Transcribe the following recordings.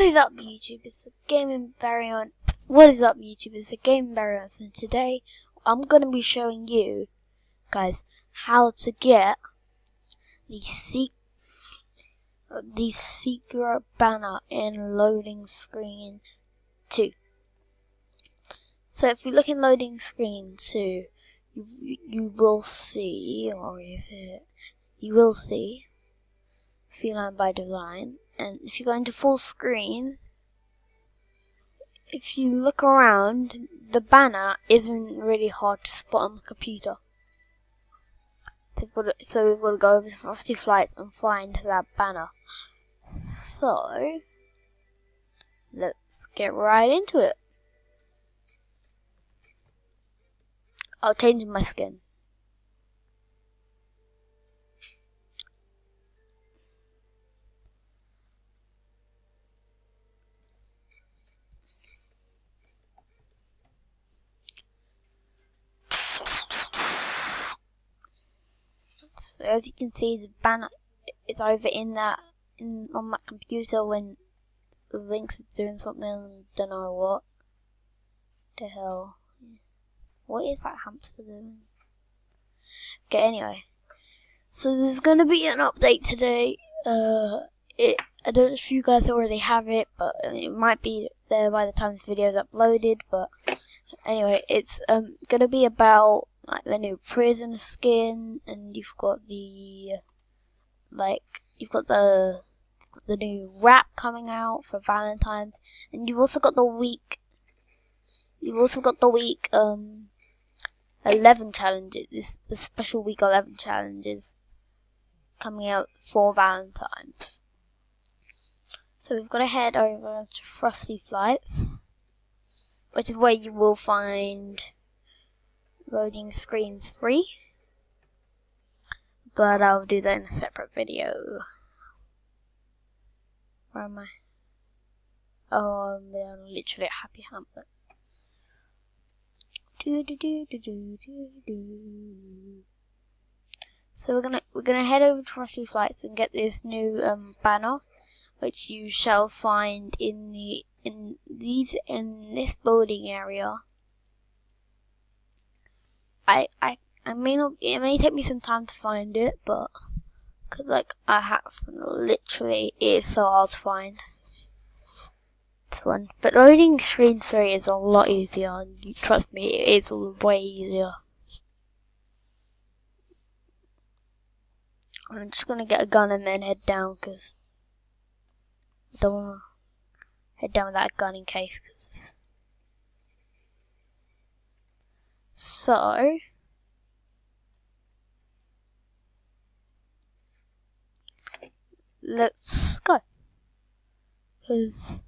What is up, YouTube? It's a Gaming Variant. What is up, YouTube? It's a Gaming Variant, and today I'm gonna be showing you guys how to get the secret banner in loading screen 2. So if you look in loading screen 2, you will see, or is it? You will see Feline by Design, and if you go into full screen, if you look around, the banner isn't really hard to spot on the computer. So we've got to go over to Frosty Flights and find that banner. So let's get right into it. I'll change my skin. So as you can see, the banner is over on that computer when Lynx is doing something. Don't know what the hell. What is that hamster doing? Okay, anyway. So there's gonna be an update today. I don't know if you guys already have it, but it might be there by the time this video is uploaded. But anyway, it's gonna be about like the new prison skin, and you've got the new wrap coming out for Valentine's, and you've also got the week 11 challenges, the special week 11 challenges coming out for Valentine's. So we've got to head over to Frosty Flights, which is where you will find loading screen 3. But I'll do that in a separate video. Where am I? Oh, I'm literally at Happy Hamlet. So we're gonna head over to Frosty Flights and get this new banner, which you shall find in this building area. It may take me some time to find it, but literally it is so hard to find this one. But loading screen 3 is a lot easier. Trust me, it is way easier. I'm just gonna get a gun and then head down, because I don't wanna head down without a gun in case. So let's go. Because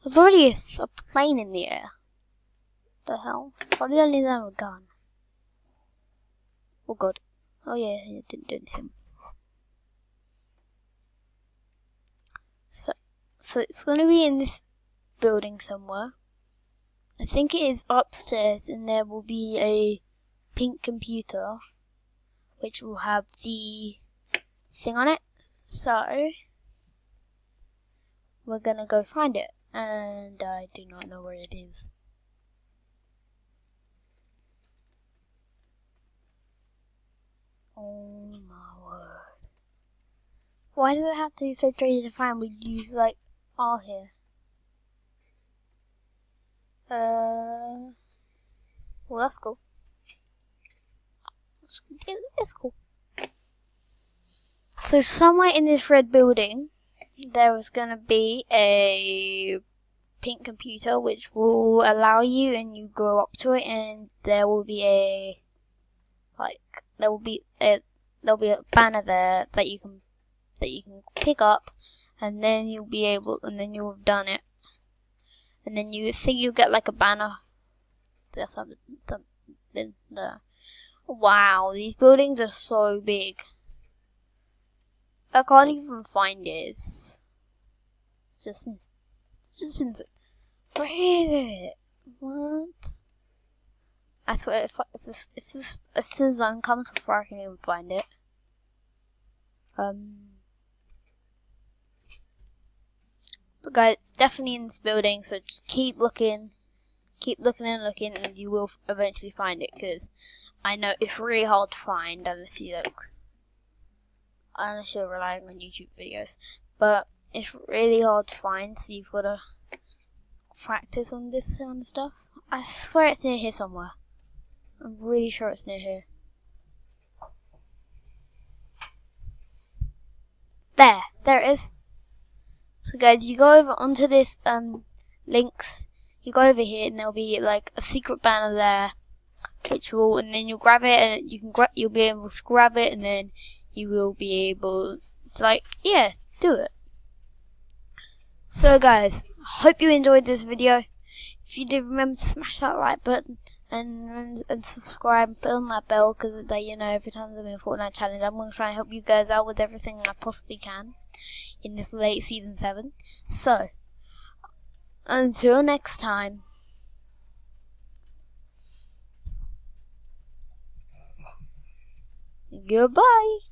there's already a plane in the air. The hell? Why did I need to have a gun? Oh god. Oh yeah, it didn't do anything. So it's gonna be in this building somewhere. I think it is upstairs, and there will be a pink computer which will have the thing on it. So we're gonna go find it, and I do not know where it is. Oh my word. Why does it have to be so tricky to find when you are here? Well, that's cool. It's cool. So somewhere in this red building, there is gonna be a pink computer which will allow you, and you go up to it, and there will be a banner there that you can pick up, and then you'll have done it. And then you think you'll get like a banner. There's something there. Wow, these buildings are so big. I can't even find it. It's just insane. Where is it? What? I swear, if the zone comes before I can even find it. But guys, it's definitely in this building, so just keep looking and looking, and you will eventually find it. Because I know it's really hard to find unless you're relying on YouTube videos. But it's really hard to find, so you've got to practice on this kind of stuff. I swear it's near here somewhere. I'm really sure it's near here. There it is. So guys, you go over onto this links. You go over here, and there'll be like a secret banner there, and then you'll grab it, and you'll be able to grab it, and then you will be able to do it. So guys, I hope you enjoyed this video. If you did, remember to smash that like button and subscribe and put on that bell, because every time there's a Fortnite challenge, I'm going to try and help you guys out with everything I possibly can in this late season 7. So, until next time, goodbye.